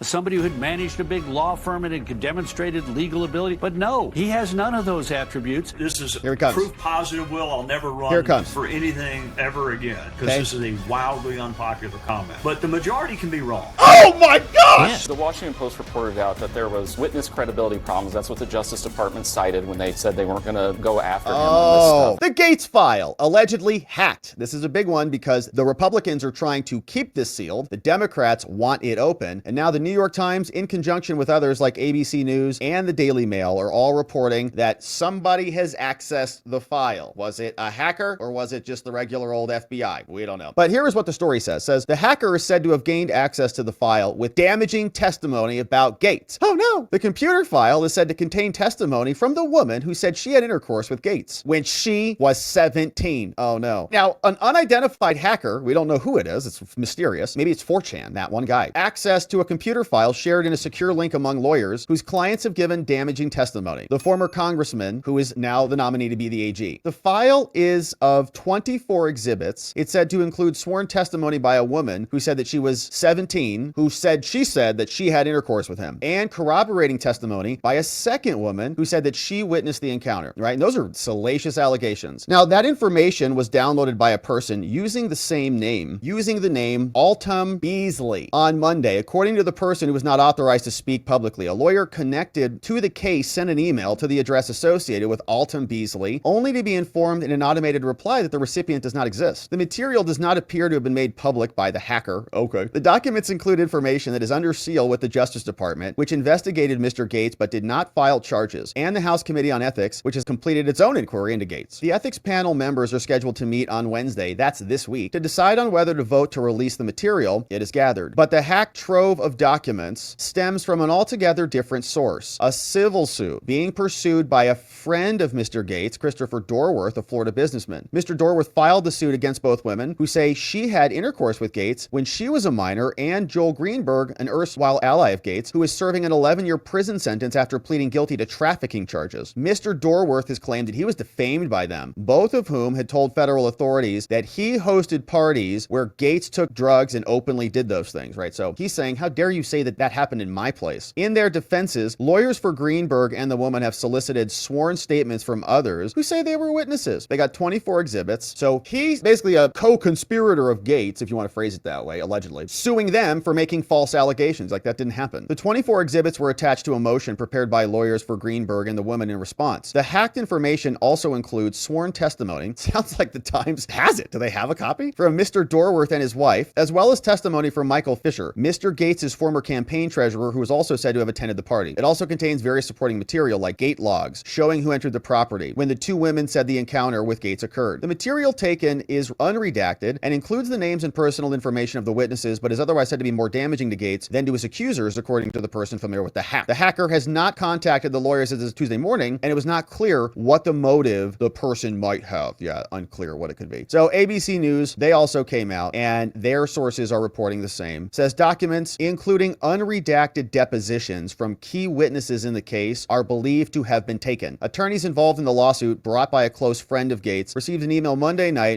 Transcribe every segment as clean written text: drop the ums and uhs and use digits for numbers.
somebody who had managed a big law firm and had demonstrated legal ability. But no, he has none of those attributes. This is Here it comes. proof positive, Will. I'll never Here it run comes. for anything ever again because this is a wildly unpopular comment. But the majority can be wrong. Oh my gosh! The Washington Post reported out that there was witness credibility problems. That's what the Justice Department cited when they said they weren't going to go after him on this stuff. The Gaetz file, allegedly hacked. This is a big one because the Republicans are trying to keep this sealed. The Democrats want it open. And now the New York Times, in conjunction with others like ABC News and the Daily Mail, are all reporting that somebody has accessed the file. Was it a hacker or was it just the regular old FBI? We don't know. But here is what the story says. It says the hacker is said to have gained access to the file with damaging testimony about Gaetz. Oh no! The computer file is said to contain testimony from the woman who said she had intercourse with Gaetz when she was 17. Oh no. Now, an unidentified hacker, we don't know who it is, it's mysterious, maybe it's 4chan, that one guy, access to a computer file shared in a secure link among lawyers whose clients have given damaging testimony. The former congressman, who is now the nominee to be the AG. The file is of 24 exhibits. It's said to include sworn testimony by a woman who said that she was 17, who said she said that she had intercourse with him, and corroborating testimony by a second woman who said that she witnessed the encounter, right? And those are salacious allegations. Now, that information was downloaded by a person using the same name, using the name Altum Beasley on Monday, according to the person who was not authorized to speak publicly. A lawyer connected to the case sent an email to the address associated with Altum Beasley, only to be informed in an automated reply that the recipient does not exist. The material does not appear to have been made public by the hacker. Okay. The documents include information that is under seal with the Justice Department, which investigated Mr. Gaetz but did not file charges, and the House Committee on Ethics, which has completed its own inquiry into Gaetz. The ethics panel members are scheduled to meet on Wednesday, that's this week, to decide on whether to vote to release the material it has gathered. But the hacked trove of documents stems from an altogether different source, a civil suit being pursued by a friend of Mr. Gaetz, Christopher Dorworth, a Florida businessman. Mr. Dorworth filed the suit against both women who say she had intercourse with Gaetz when she was a minor, and Joel Greenberg, an erstwhile ally of Gaetz, who is serving an 11-year prison sentence after pleading guilty to trafficking charges. Mr. Dorworth has claimed that he was defamed by them, both of whom had told federal authorities that he hosted parties where Gaetz took drugs and openly did those things, right? So he's saying, how dare you say that that happened in my place? In their defenses, lawyers for Greenberg and the woman have solicited sworn statements from others who say they were witnesses. They got 24 exhibits. So he's basically a co-conspirator of Gaetz, if you want to phrase it that way, allegedly, suing them for making false allegations. Like, that didn't happen. The 24 exhibits were attached to a motion prepared by lawyers for Greenberg and the woman in response. The hacked information also includes sworn testimony. Sounds like the Times has it. Do they have a copy? From Mr. Dorworth and his wife, as well as testimony from Michael Fisher, Mr. Gaetz' former campaign treasurer, who was also said to have attended the party. It also contains various supporting material like gate logs showing who entered the property when the two women said the encounter with Gaetz occurred. The material taken is unredacted and includes the names and personal information of the witnesses, but is otherwise said to be more damaging to Gaetz than to his accusers, according to the person familiar with the hack. The hacker has not contacted the lawyers since Tuesday morning, and it was not clear what the motive the person might have. Yeah, unclear what it could be. So ABC News, they also came out, and their sources are reporting the same. Says documents, including unredacted depositions from key witnesses in the case, are believed to have been taken. Attorneys involved in the lawsuit, brought by a close friend of Gaetz, received an email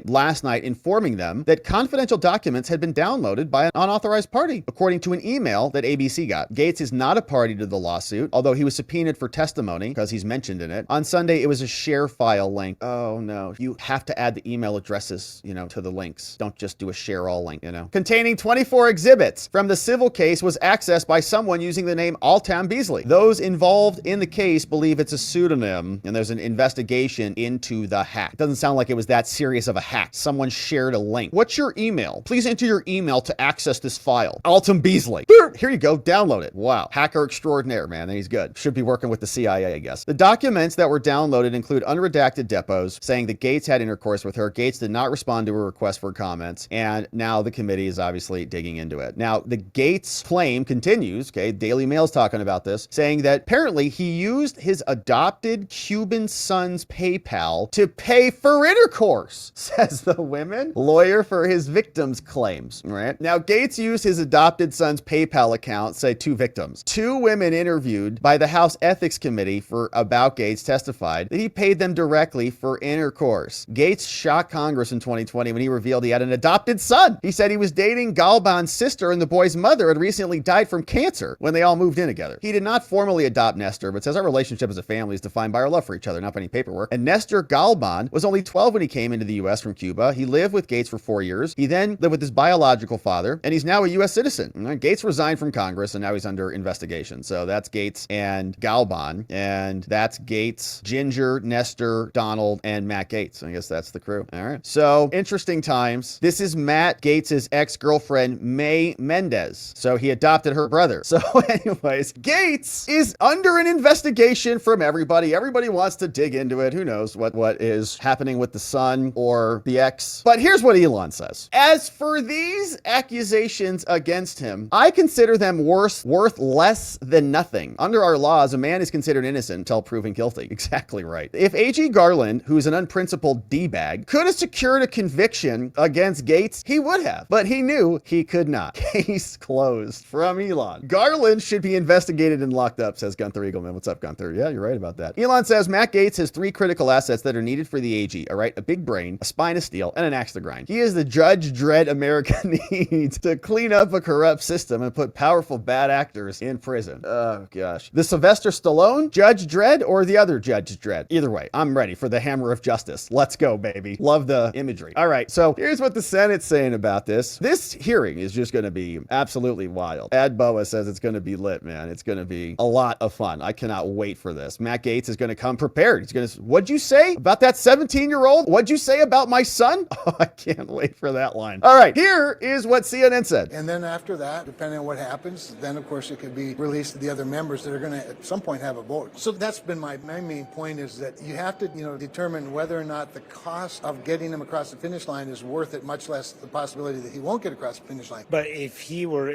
last night, informing them that confidential documents had been downloaded by an unauthorized party, according to an email that ABC got. Gaetz is not a party to the lawsuit, although he was subpoenaed for testimony because he's mentioned in it. On Sunday, it was a share file link. Oh no, you have to add the email addresses, to the links. Don't just do a share all link, Containing 24 exhibits from the civil case was accessed by someone using the name Altum Beasley. Those involved in the case believe it's a pseudonym, and there's an investigation into the hack. It doesn't sound like it was that serious of a hack. Someone shared a link. What's your email? Please enter your email to access this file. Altum Beasley. Here you go. Download it. Wow. Hacker extraordinaire, man. He's good. Should be working with the CIA, I guess. The documents that were downloaded include unredacted depots saying that Gaetz had intercourse with her. Gaetz did not respond to a request for comments, and now the committee is obviously digging into it. Now, the Gaetz claim continues, okay? Daily Mail's talking about this, saying that apparently he used his adopted Cuban son's PayPal to pay for intercourse, says the women lawyer for his victims claims, right? Now, Gaetz used his adopted adopted son's PayPal account, say 2 victims. 2 women interviewed by the House Ethics Committee for About Gaetz testified that he paid them directly for intercourse. Gaetz shocked Congress in 2020 when he revealed he had an adopted son. He said he was dating Galban's sister and the boy's mother had recently died from cancer when they all moved in together. He did not formally adopt Nestor, but says our relationship as a family is defined by our love for each other, not by any paperwork. And Nestor Galban was only 12 when he came into the U.S. from Cuba. He lived with Gaetz for 4 years. He then lived with his biological father, and he's now a U.S. citizen. Gaetz resigned from Congress, and now he's under investigation. So that's Gaetz and Galban, and that's Gaetz, Ginger, Nestor, Donald, and Matt Gaetz. I guess that's the crew. All right. So interesting times. This is Matt Gaetz's ex-girlfriend, May Mendez. So he adopted her brother. So anyways, Gaetz is under an investigation from everybody. Everybody wants to dig into it. Who knows what is happening with the son or the ex. But here's what Elon says. As for these accusations against him, I consider them worth less than nothing. Under our laws, a man is considered innocent until proven guilty. Exactly right. If A.G. Garland, who's an unprincipled D-bag, could have secured a conviction against Gaetz, he would have. But he knew he could not. Case closed from Elon. Garland should be investigated and locked up, says Gunther Eagleman. What's up, Gunther? Yeah, you're right about that. Elon says Matt Gaetz has 3 critical assets that are needed for the AG, all right? A big brain, a spine of steel, and an axe to grind. He is the Judge Dredd America needs to clean up a corrupt system and put powerful bad actors in prison. Oh, gosh. The Sylvester Stallone, Judge Dredd, or the other Judge Dredd? Either way, I'm ready for the hammer of justice. Let's go, baby. Love the imagery. All right, so here's what the Senate's saying about this. This hearing is just going to be absolutely wild. Ad Boa says it's going to be lit, man. It's going to be a lot of fun. I cannot wait for this. Matt Gaetz is going to come prepared. He's going to, what'd you say about that 17-year-old? What'd you say about my son? Oh, I can't wait for that line. All right, here is what CNN said. And then after that, depending on what happens, then of course it could be released to the other members that are going to at some point have a vote. So that's been my main point, is that you have to, determine whether or not the cost of getting him across the finish line is worth it, much less the possibility that he won't get across the finish line. But if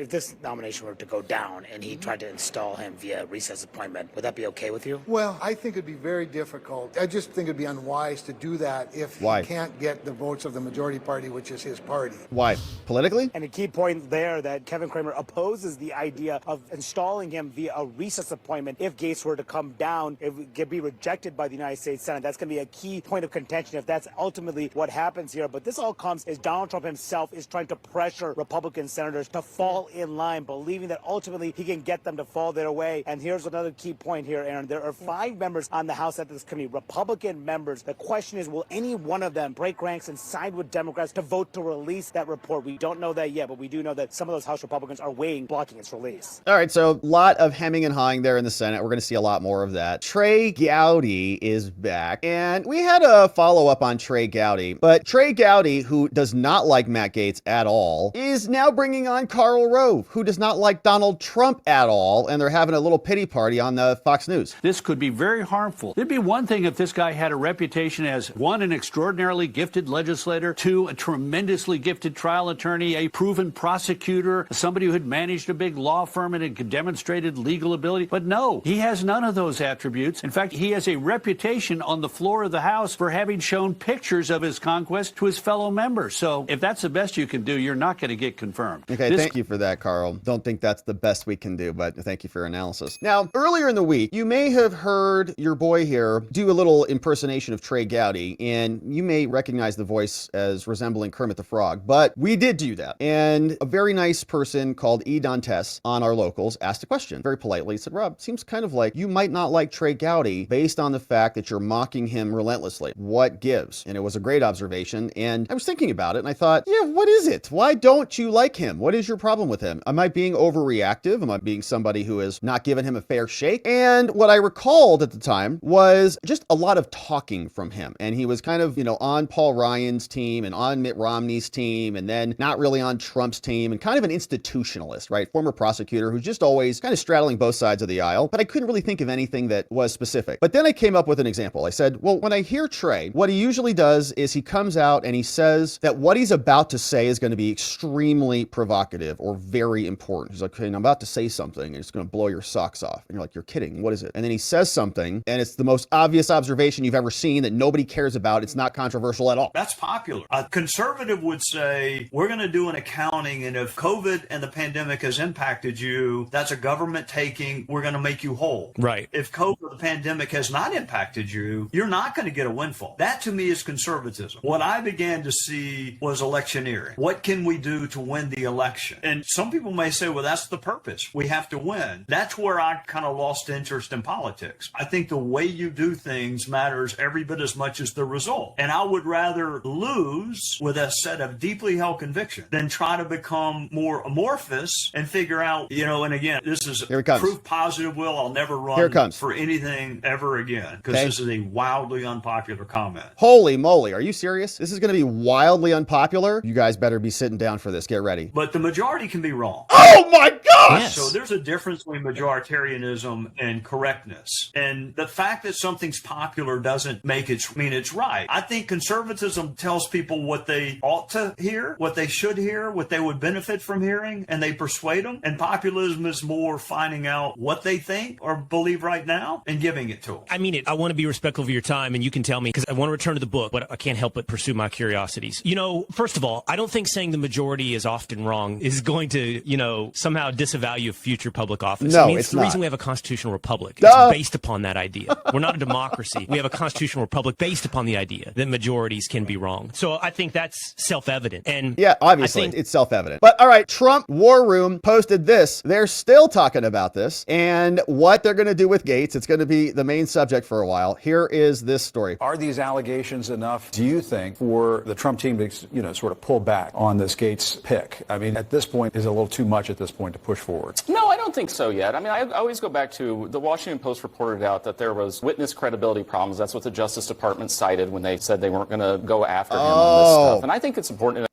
this nomination were to go down and he tried to install him via recess appointment, would that be okay with you? Well, I think it'd be very difficult. I just think it'd be unwise to do that if he can't get the votes of the majority party, which is his party. Why? Politically? And a key point there that Kevin Cramer opposes the idea of installing him via a recess appointment if Gaetz were to come down, it would be rejected by the United States Senate. That's going to be a key point of contention if that's ultimately what happens here. But this all comes as Donald Trump himself is trying to pressure Republican senators to fall in line, believing that ultimately he can get them to fall their way. And here's another key point here, Aaron. There are 5 members on the House Ethics Committee, Republican members. The question is, will any one of them break ranks and side with Democrats to vote to release that report? We don't know that yet, but we do know that some of those House Republicans are weighing blocking its release. All right, so a lot of hemming and hawing there in the Senate. We're going to see a lot more of that. Trey Gowdy is back, and we had a follow-up on Trey Gowdy, but Trey Gowdy, who does not like Matt Gaetz at all, is now bringing on Karl Rove, who does not like Donald Trump at all, and they're having a little pity party on the Fox News. This could be very harmful. It'd be one thing if this guy had a reputation as 1, an extraordinarily gifted legislator, 2, a tremendously gifted trial attorney, a proven prosecutor, somebody who had managed a big law firm and had demonstrated legal ability. But no, he has none of those attributes. In fact, he has a reputation on the floor of the House for having shown pictures of his conquest to his fellow members. So if that's the best you can do, you're not going to get confirmed. Okay, thank you for that, Carl. Don't think that's the best we can do, but thank you for your analysis. Now, earlier in the week, you may have heard your boy here do a little impersonation of Trey Gowdy, and you may recognize the voice as resembling Kermit the Frog, but we did do that. And a very nice person called E. Dantes on our locals asked a question very politely. He said, Rob, seems kind of like you might not like Trey Gowdy based on the fact that you're mocking him relentlessly. What gives? And it was a great observation. And I was thinking about it and I thought, yeah, what is it? Why don't you like him? What is your problem with him? Am I being overreactive? Am I being somebody who has not given him a fair shake? And what I recalled at the time was just a lot of talking from him. And he was kind of, on Paul Ryan's team and on Mitt Romney's team, and then not really on Trump's team, and kind of an institutionalist, right? Former prosecutor who's just always kind of straddling both sides of the aisle. But I couldn't really think of anything that was specific. But then I came up with an example. I said, well, when I hear Trey, what he usually does is he comes out and he says that what he's about to say is going to be extremely provocative or very important. He's like, okay, I'm about to say something and it's going to blow your socks off. And you're like, you're kidding. What is it? And then he says something and it's the most obvious observation you've ever seen that nobody cares about. It's not controversial at all. That's popular. A conservative would say, we're going to do an accounting, and if COVID and the pandemic has impacted you, that's a government taking, we're going to make you whole. Right. If COVID, the pandemic has not impacted you, you're not going to get a windfall. That to me is conservatism. What I began to see was electioneering. What can we do to win the election? And some people may say, well, that's the purpose. We have to win. That's where I kind of lost interest in politics. I think the way you do things matters every bit as much as the result. And I would rather lose with a set of deeply held convictions than try to become more amorphous and figure out, and again, this is proof positive, Will. I'll never run for anything ever again because this is a wildly unpopular comment. Holy moly. Are you serious? This is going to be wildly unpopular? You guys better be sitting down for this. Get ready. But the majority can be wrong. Oh my gosh! Yes. So there's a difference between majoritarianism and correctness. And the fact that something's popular doesn't make it mean it's right. I think conservatism tells people what they ought to hear, what they should hear, what they would benefit from hearing, and they persuade them. And populism is more finding out what they think or believe right now and giving it to them. I mean it. I want to be respectful of your time, and you can tell me, because I want to return to the book, but I can't help but pursue my curiosities. First of all, I don't think saying the majority is often wrong is going to, somehow disavow future public office. No, I mean, it's the reason we have a constitutional republic. It's based upon that idea. We're not a democracy. We have a constitutional republic based upon the idea that majorities can be wrong. So I think that's self-evident. And yeah, obviously, it's self-evident. But all right, Trump War Room posted this. They're still talking about this and what they're going to do with Gaetz. It's going to be the main subject for a while. Here is this story. Are these allegations enough, do you think, for the Trump team to, sort of pull back on this Gaetz pick? I mean, at this point, is it a little too much at this point to push forward? No, I don't think so yet. I mean, I always go back to the Washington Post reported out that there was witness credibility problems. That's what the Justice Department cited when they said they weren't going to go after him on this stuff. And I think it's important.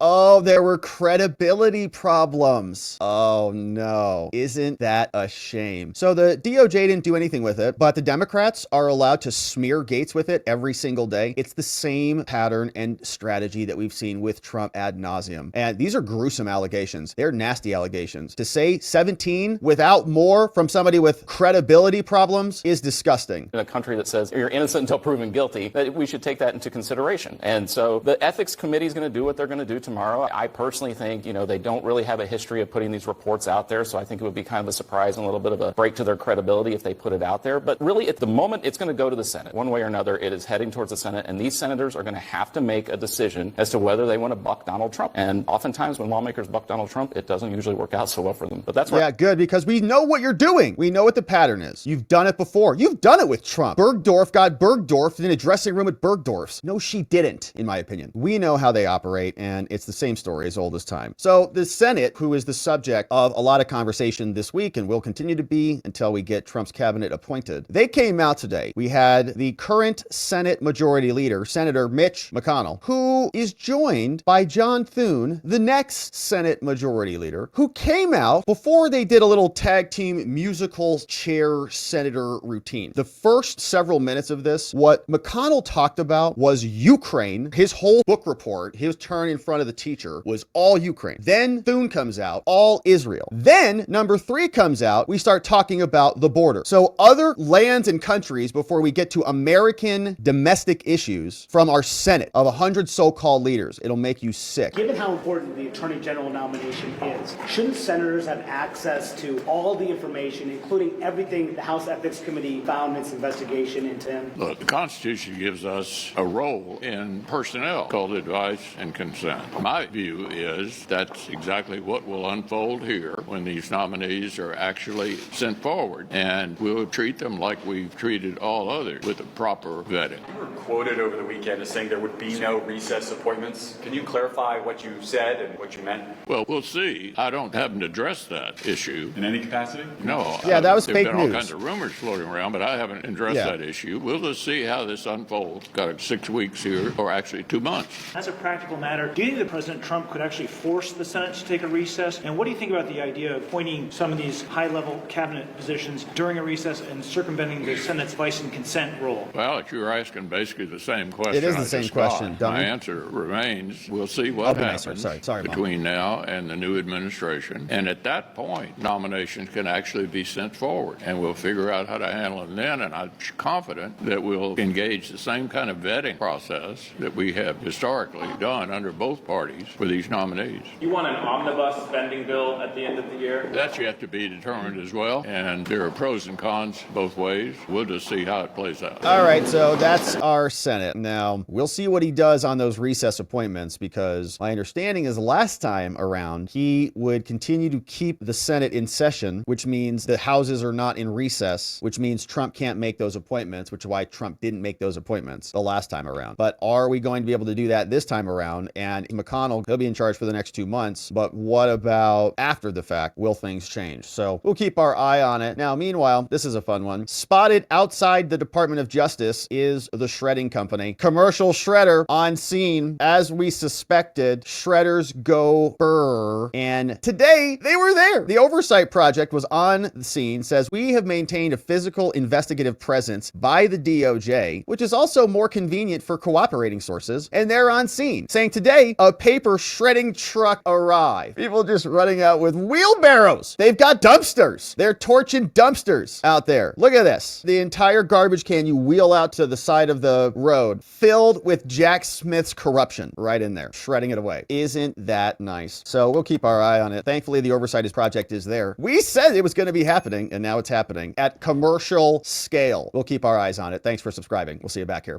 There were credibility problems. Oh, no. Isn't that a shame? So the DOJ didn't do anything with it, but the Democrats are allowed to smear Gaetz with it every single day. It's the same pattern and strategy that we've seen with Trump ad nauseum. And these are gruesome allegations. They're nasty allegations. To say 17 without more from somebody with credibility problems is disgusting. In a country that says you're innocent until proven guilty, that we should take that into consideration. And so the ethics committee is going to do what they're going to do tomorrow. I personally think, they don't really have a history of putting these reports out there. So I think it would be kind of a surprise and a little bit of a break to their credibility if they put it out there. But really, at the moment, it's going to go to the Senate. One way or another, it is heading towards the Senate. And these senators are going to have to make a decision as to whether they want to buck Donald Trump. And oftentimes when lawmakers buck Donald Trump, it doesn't usually work out so well for them. But that's yeah, good, because we know what you're doing. We know what the pattern is. You've done it before. You've done it with Trump. Bergdorf got Bergdorfed in a dressing room at Bergdorf's. No, she didn't, in my opinion. We know how they operate, and it's the same story as old as time. So the Senate, who is the subject of a lot of conversation this week and will continue to be until we get Trump's cabinet appointed, they came out today. We had the current Senate Majority Leader, Senator Mitch McConnell, who is joined by John Thune, the next Senate Majority Leader, who came out before they did a little tag team musical chair senator routine. The first several minutes of this, what McConnell talked about was Ukraine. His whole book report, his turn in front of the teacher, was all Ukraine. Then Thune comes out, all Israel. Then number 3 comes out, we start talking about the border. So other lands and countries before we get to American domestic issues from our Senate of 100 so-called leaders. It'll make you sick. Given how important the Attorney General nomination is, shouldn't senators have access to all the information, including everything the House Ethics Committee found in its investigation into him? Look, the Constitution gives us a role in personnel called advice and consent. My view is that's exactly what will unfold here when these nominees are actually sent forward, and we'll treat them like we've treated all others with a proper vetting. You were quoted over the weekend as saying there would be no recess appointments. Can you clarify what you said and what you meant? Well, we'll see. I haven't addressed that issue. In any capacity? No. Yeah, that was fake news. There have been all kinds of rumors floating around, but I haven't addressed that issue. We'll just see how this unfolds. Got 6 weeks here, or actually 2 months. As a practical matter, do you think that President Trump could actually force the Senate to take a recess? And what do you think about the idea of appointing some of these high-level cabinet positions during a recess and circumventing the Senate's advice and consent rule? Well, if you're asking basically the same question. It is the same question, My answer remains, we'll see what happens between now and the new administration. And at that point, nominations can actually be sent forward, and we'll figure out how to handle them then. And I'm confident that we'll engage the same kind of vetting process that we have historically done under both parties for these nominees. You want an omnibus spending bill at the end of the year? That's yet to be determined as well, and there are pros and cons both ways. We'll just see how it plays out. All right, so that's our Senate. Now, we'll see what he does on those recess appointments, because my understanding is last time around, he would continue to keep the Senate in session, which means the houses are not in recess, which means Trump can't make those appointments, which is why Trump didn't make those appointments the last time around. But are we going to be able to do that this time around? And McConnell, he'll be in charge for the next 2 months. But what about after the fact? Will things change? So we'll keep our eye on it. Now, meanwhile, this is a fun one. Spotted outside the Department of Justice is the shredding company. Commercial shredder on scene. As we suspected, shredders go brr. And today they were there. The Oversight Project was on the scene, says we have maintained a physical investigative presence by the DOJ, which is also more convenient for cooperating sources. And they're on scene saying today a paper shredding truck arrived. People just running out with wheelbarrows. They've got dumpsters. They're torching dumpsters out there. Look at this. The entire garbage can you wheel out to the side of the road filled with Jack Smith's corruption right in there, shredding it away. Isn't that nice? So we'll keep our eye on it. Thankfully, the Oversight Project is there. We said it was going to be happening, and now it's happening at commercial scale. We'll keep our eyes on it. Thanks for subscribing. We'll see you back here.